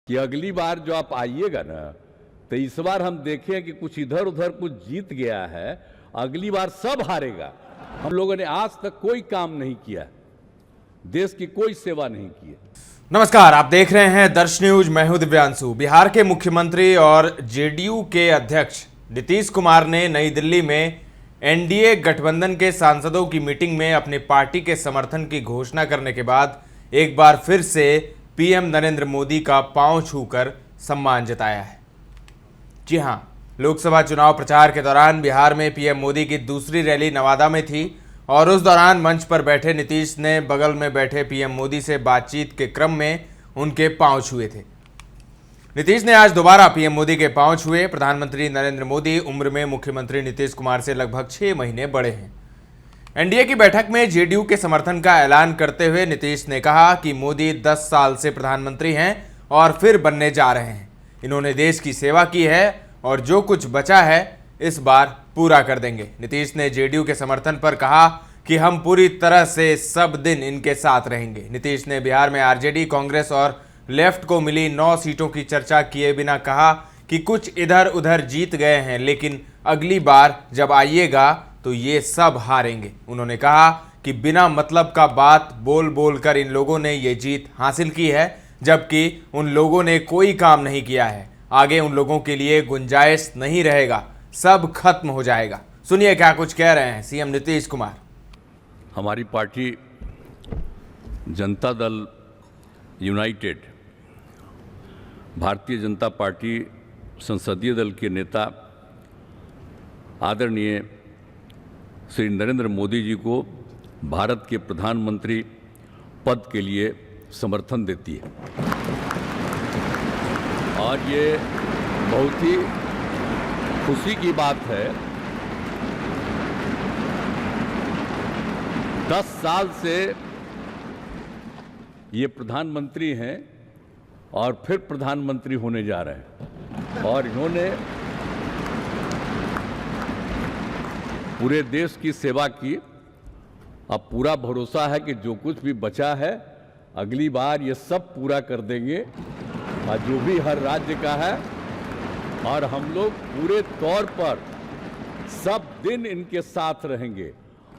कि अगली बार जो आप आइएगा ना, तो इस बार हम देखें कि कुछ इधर उधर कुछ जीत गया है, अगली बार सब हारेगा। हम लोगों ने आज तक कोई काम नहीं किया, देश की कोई सेवा नहीं की है। नमस्कार, आप देख रहे हैं दर्श न्यूज। मैं हूं दिव्यांशु। बिहार के मुख्यमंत्री और जेडीयू के अध्यक्ष नीतीश कुमार ने नई दिल्ली में एनडीए गठबंधन के सांसदों की मीटिंग में अपनी पार्टी के समर्थन की घोषणा करने के बाद एक बार फिर से पीएम नरेंद्र मोदी का पांव छूकर सम्मान जताया है। जी हां, लोकसभा चुनाव प्रचार के दौरान बिहार में पीएम मोदी की दूसरी रैली नवादा में थी और उस दौरान मंच पर बैठे नीतीश ने बगल में बैठे पीएम मोदी से बातचीत के क्रम में उनके पांव छुए थे। नीतीश ने आज दोबारा पीएम मोदी के पांव छुए। प्रधानमंत्री नरेंद्र मोदी उम्र में मुख्यमंत्री नीतीश कुमार से लगभग 6 महीने बड़े हैं। एनडीए की बैठक में जेडीयू के समर्थन का ऐलान करते हुए नीतीश ने कहा कि मोदी 10 साल से प्रधानमंत्री हैं और फिर बनने जा रहे हैं। इन्होंने देश की सेवा की है और जो कुछ बचा है इस बार पूरा कर देंगे। नीतीश ने जेडीयू के समर्थन पर कहा कि हम पूरी तरह से सब दिन इनके साथ रहेंगे। नीतीश ने बिहार में आरजेडी, कांग्रेस और लेफ्ट को मिली 9 सीटों की चर्चा किए बिना कहा कि कुछ इधर उधर जीत गए हैं, लेकिन अगली बार जब आइएगा तो ये सब हारेंगे। उन्होंने कहा कि बिना मतलब का बात बोल बोल कर इन लोगों ने ये जीत हासिल की है, जबकि उन लोगों ने कोई काम नहीं किया है। आगे उन लोगों के लिए गुंजाइश नहीं रहेगा, सब खत्म हो जाएगा। सुनिए क्या कुछ कह रहे हैं सीएम नीतीश कुमार। हमारी party Janata Dal United, Bharatiya Janata party संसदीय दल के नेता आदरणीय श्री नरेंद्र मोदी जी को भारत के प्रधानमंत्री पद के लिए समर्थन देती है और ये बहुत ही खुशी की बात है। 10 साल से ये प्रधानमंत्री हैं और फिर प्रधानमंत्री होने जा रहे हैं और इन्होंने पूरे देश की सेवा की। अब पूरा भरोसा है कि जो कुछ भी बचा है अगली बार ये सब पूरा कर देंगे और जो भी हर राज्य का है, और हम लोग पूरे तौर पर सब दिन इनके साथ रहेंगे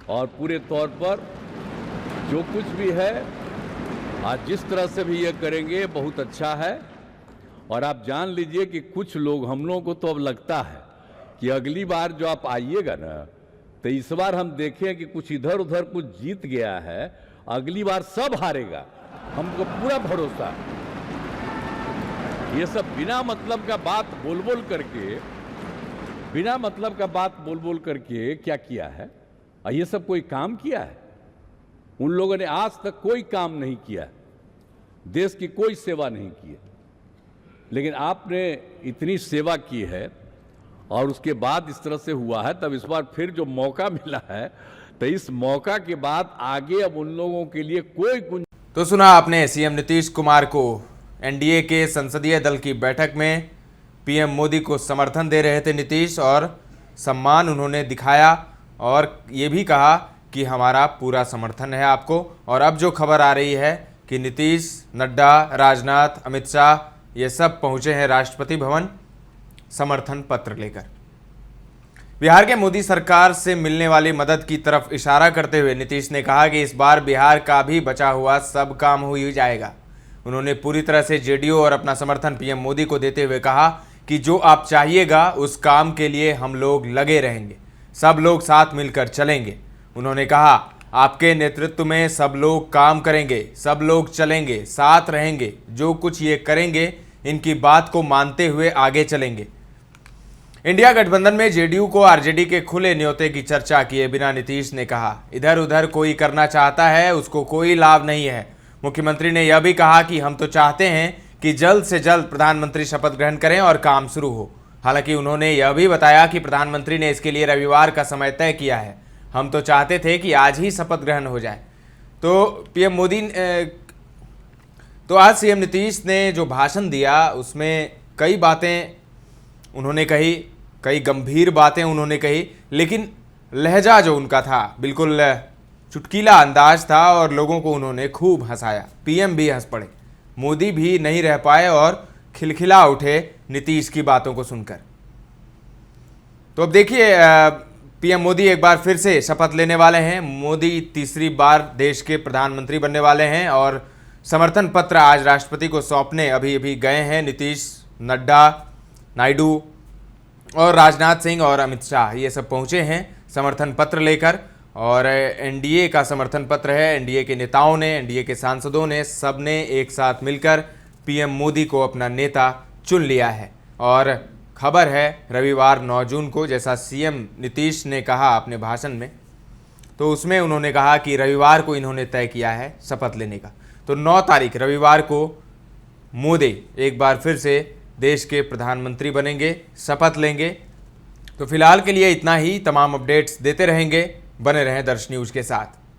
और पूरे तौर पर जो कुछ भी है आज जिस तरह से भी ये करेंगे बहुत अच्छा है। और आप जान लीजिए कि कुछ लोग, हम लोगों को तो अब लगता है कि अगली बार जो आप आइएगा ना, तो इस बार हम देखें कि कुछ इधर उधर कुछ जीत गया है, अगली बार सब हारेगा। हमको पूरा भरोसा है। ये सब बिना मतलब का बात बोल बोल करके क्या किया है? और ये सब कोई काम किया है? उन लोगों ने आज तक कोई काम नहीं किया, देश की कोई सेवा नहीं की है। लेकिन आपने इतनी सेवा की है और उसके बाद इस तरह से हुआ है, तब इस बार फिर जो मौका मिला है, तो इस मौका के बाद आगे अब उन लोगों के लिए कोई तो सुना आपने सीएम नीतीश कुमार को। एनडीए के संसदीय दल की बैठक में पीएम मोदी को समर्थन दे रहे थे नीतीश और सम्मान उन्होंने दिखाया और ये भी कहा कि हमारा पूरा समर्थन है आपको। और अब जो खबर आ रही है कि नीतीश, नड्डा, राजनाथ, अमित शाह ये सब पहुंचे हैं राष्ट्रपति भवन समर्थन पत्र लेकर। बिहार के मोदी सरकार से मिलने वाली मदद की तरफ इशारा करते हुए नीतीश ने कहा कि इस बार बिहार का भी बचा हुआ सब काम हो ही जाएगा। उन्होंने पूरी तरह से जेडीयू और अपना समर्थन पीएम मोदी को देते हुए कहा कि जो आप चाहिएगा उस काम के लिए हम लोग लगे रहेंगे, सब लोग साथ मिलकर चलेंगे। उन्होंने कहा आपके नेतृत्व में सब लोग काम करेंगे, सब लोग चलेंगे, साथ रहेंगे, जो कुछ ये करेंगे इनकी बात को मानते हुए आगे चलेंगे। इंडिया गठबंधन में जेडीयू को आरजेडी के खुले न्योते की चर्चा किए बिना नीतीश ने कहा इधर उधर कोई करना चाहता है उसको कोई लाभ नहीं है। मुख्यमंत्री ने यह भी कहा कि हम तो चाहते हैं कि जल्द से जल्द प्रधानमंत्री शपथ ग्रहण करें और काम शुरू हो। हालांकि उन्होंने यह भी बताया कि प्रधानमंत्री ने इसके लिए रविवार का समय तय किया है। हम तो चाहते थे कि आज ही शपथ ग्रहण हो जाए। तो आज सीएम नीतीश ने जो भाषण दिया उसमें कई बातें उन्होंने कही, कई गंभीर बातें उन्होंने कही, लेकिन लहजा जो उनका था बिल्कुल चुटकीला अंदाज था और लोगों को उन्होंने खूब हंसाया। पीएम भी हंस पड़े, मोदी भी नहीं रह पाए और खिलखिला उठे नीतीश की बातों को सुनकर। तो अब देखिए, पीएम मोदी एक बार फिर से शपथ लेने वाले हैं। मोदी तीसरी बार देश के प्रधानमंत्री बनने वाले हैं और समर्थन पत्र आज राष्ट्रपति को सौंपने अभी गए हैं नीतीश, नड्डा, नायडू और राजनाथ सिंह और अमित शाह, ये सब पहुंचे हैं समर्थन पत्र लेकर। और एनडीए का समर्थन पत्र है। एनडीए के नेताओं ने, एनडीए के सांसदों ने, सब ने एक साथ मिलकर पीएम मोदी को अपना नेता चुन लिया है। और खबर है रविवार 9 जून को, जैसा सीएम नीतीश ने कहा अपने भाषण में, तो उसमें उन्होंने कहा कि रविवार को इन्होंने तय किया है शपथ लेने का। तो 9 तारीख रविवार को मोदी एक बार फिर से देश के प्रधानमंत्री बनेंगे, शपथ लेंगे। तो फिलहाल के लिए इतना ही। तमाम अपडेट्स देते रहेंगे, बने रहें दर्श न्यूज के साथ।